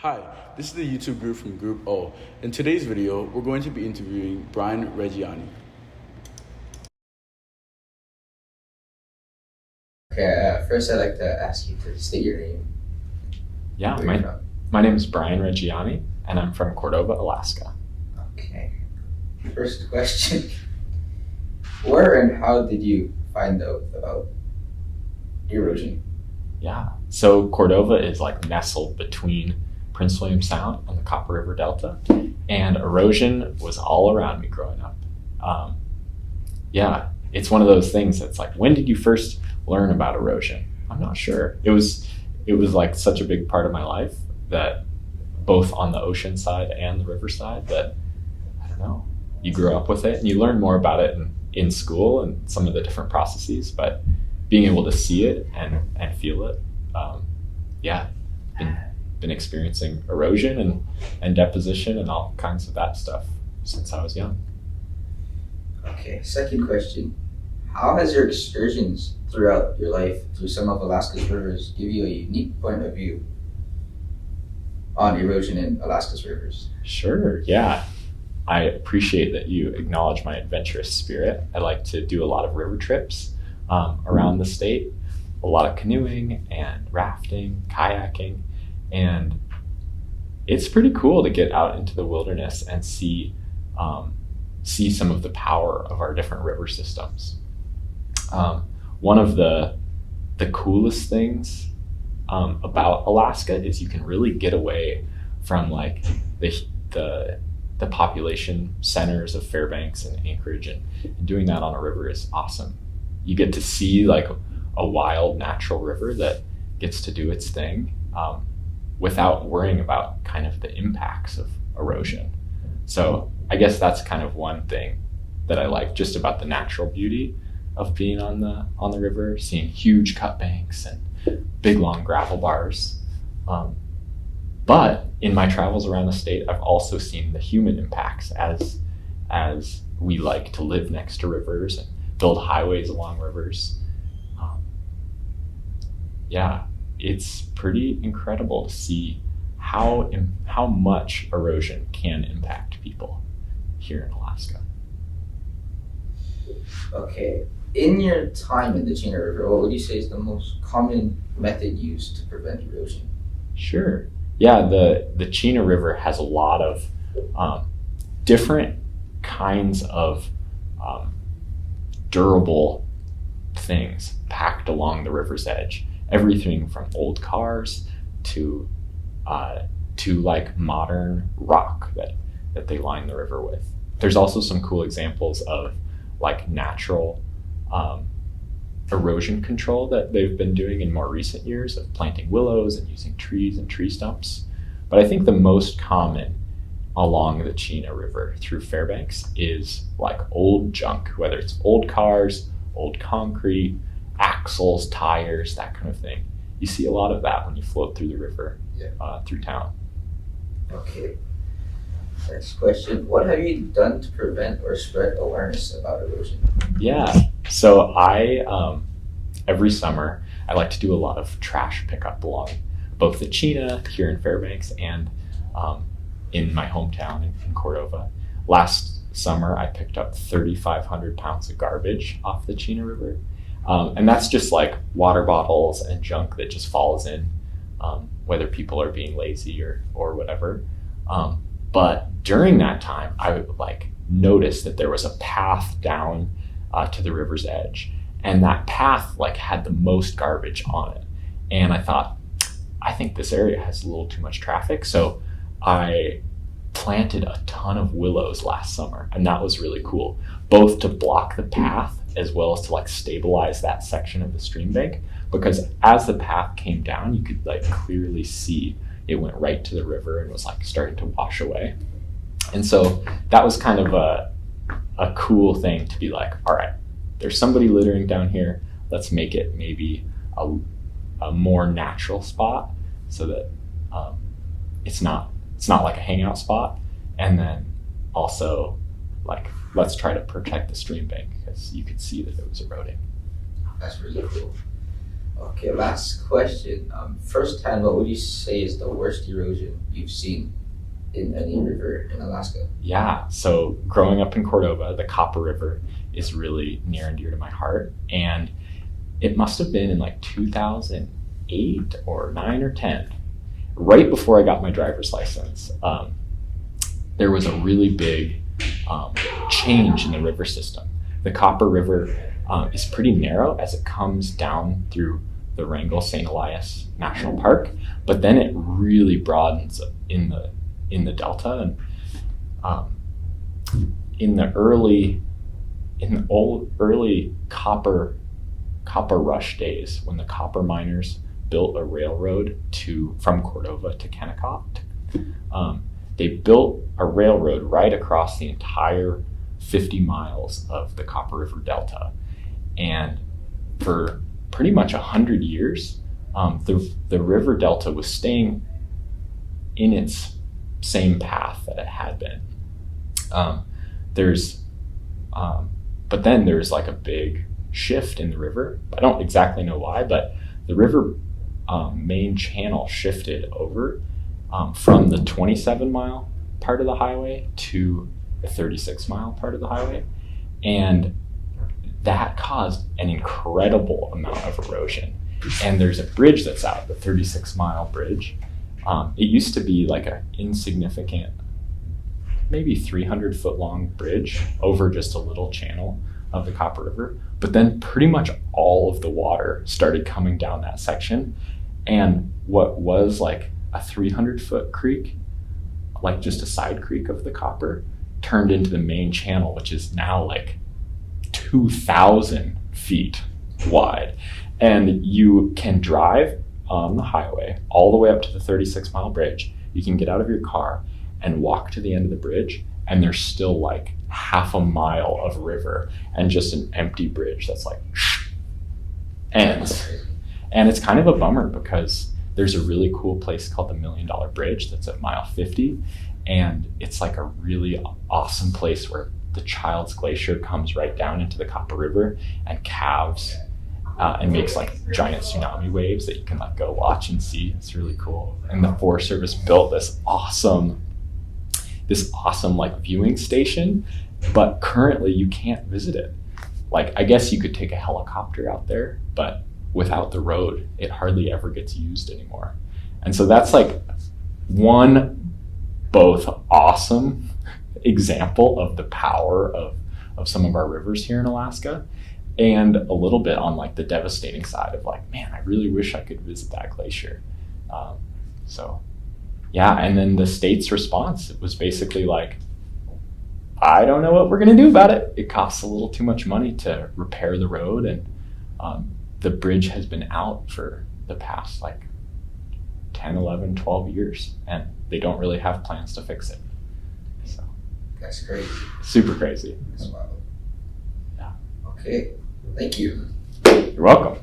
Hi, this is the YouTube group from Group O. In today's video, we're going to be interviewing Brian Reggiani. Okay, first I'd like to ask you to state your name. Yeah, my name is Brian Reggiani, and I'm from Cordova, Alaska. Okay. First question. Where and how did you find out about erosion? Yeah, so Cordova is like nestled between Prince William Sound and the Copper River Delta, and erosion was all around me growing up. Yeah, it's one of those things that's like, when did you first learn about erosion? I'm not sure. It was like such a big part of my life that both on the ocean side and the river side that, I don't know, you grew up with it and you learn more about it in school and some of the different processes, but being able to see it and feel it, been experiencing erosion and deposition and all kinds of that stuff since I was young. Okay, second question. How has your excursions throughout your life through some of Alaska's rivers give you a unique point of view on erosion in Alaska's rivers? Sure, yeah. I appreciate that you acknowledge my adventurous spirit. I like to do a lot of river trips around the state, a lot of canoeing and rafting, kayaking, and it's pretty cool to get out into the wilderness and see some of the power of our different river systems. One of the coolest things about Alaska is you can really get away from like the population centers of Fairbanks and Anchorage, and doing that on a river is awesome. You get to see like a wild natural river that gets to do its thing without worrying about kind of the impacts of erosion. So I guess that's kind of one thing that I like just about the natural beauty of being on the river, seeing huge cut banks and big long gravel bars. But in my travels around the state, I've also seen the human impacts as we like to live next to rivers and build highways along rivers. It's pretty incredible to see how much erosion can impact people here in Alaska. Okay. In your time in the Chena River, what would you say is the most common method used to prevent erosion? Sure. Yeah, the Chena River has a lot of different kinds of durable things packed along the river's edge. Everything from old cars to like modern rock that they line the river with. There's also some cool examples of like natural erosion control that they've been doing in more recent years, of planting willows and using trees and tree stumps. But I think the most common along the Chena River through Fairbanks is like old junk, whether it's old cars, old concrete, axles, tires, that kind of thing. You see a lot of that when you float through the river through town. Okay. Next question. What have you done to prevent or spread awareness about erosion? Yeah, so I, every summer, I like to do a lot of trash pickup along both the Chena here in Fairbanks and in my hometown in Cordova. Last summer, I picked up 3,500 pounds of garbage off the Chena River. And that's just like water bottles and junk that just falls in, whether people are being lazy or whatever. But during that time, I would like notice that there was a path down to the river's edge, and that path like had the most garbage on it. And I thought, I think this area has a little too much traffic, so I planted a ton of willows last summer, and that was really cool, both to block the path as well as to like stabilize that section of the stream bank, because as the path came down, you could like clearly see it went right to the river and was like starting to wash away. And so that was kind of a cool thing to be like, all right, there's somebody littering down here. Let's make it maybe a more natural spot so that it's not like a hangout spot. And then also like, let's try to protect the stream bank because you could see that it was eroding. That's really cool. Okay, last question. Firsthand, what would you say is the worst erosion you've seen in any river in Alaska? Yeah, so growing up in Cordova, the Copper River is really near and dear to my heart. And it must have been in like 2008 or 9 or 10, right before I got my driver's license. There was a really big change in the river system. The Copper River is pretty narrow as it comes down through the Wrangell St. Elias National Park, but then it really broadens in the delta. And in the early copper rush days, when the copper miners built a railroad from Cordova to Kennecott, they built a railroad right across the entire 50 miles of the Copper River Delta. And for pretty much 100 years, the river delta was staying in its same path that it had been. But then there's like a big shift in the river. I don't exactly know why, but the river main channel shifted over from the 27-mile part of the highway to the 36-mile part of the highway. And that caused an incredible amount of erosion. And there's a bridge that's out, the 36-mile bridge. It used to be like an insignificant, maybe 300-foot long bridge over just a little channel of the Copper River. But then pretty much all of the water started coming down that section. And what was like a 300-foot creek, like just a side creek of the Copper, turned into the main channel, which is now like 2,000 feet wide. And you can drive on the highway all the way up to the 36-mile bridge. You can get out of your car and walk to the end of the bridge, and there's still like half a mile of river and just an empty bridge that's like ends. And it's kind of a bummer because there's a really cool place called the $1 Million Bridge that's at mile 50. And it's like a really awesome place where the Childs Glacier comes right down into the Copper River and calves and makes like giant tsunami waves that you can like go watch and see. It's really cool. And the Forest Service built this awesome like viewing station, but currently you can't visit it. Like, I guess you could take a helicopter out there, but without the road, it hardly ever gets used anymore. And so that's like one both awesome example of the power of some of our rivers here in Alaska, and a little bit on like the devastating side of like, man, I really wish I could visit that glacier. So yeah, and then the state's response, it was basically like, I don't know what we're gonna do about it. It costs a little too much money to repair the road, and the bridge has been out for the past like 10, 11, 12 years, and they don't really have plans to fix it. So That's crazy. super crazy. That's wild. Yeah. Okay, thank you. You're welcome.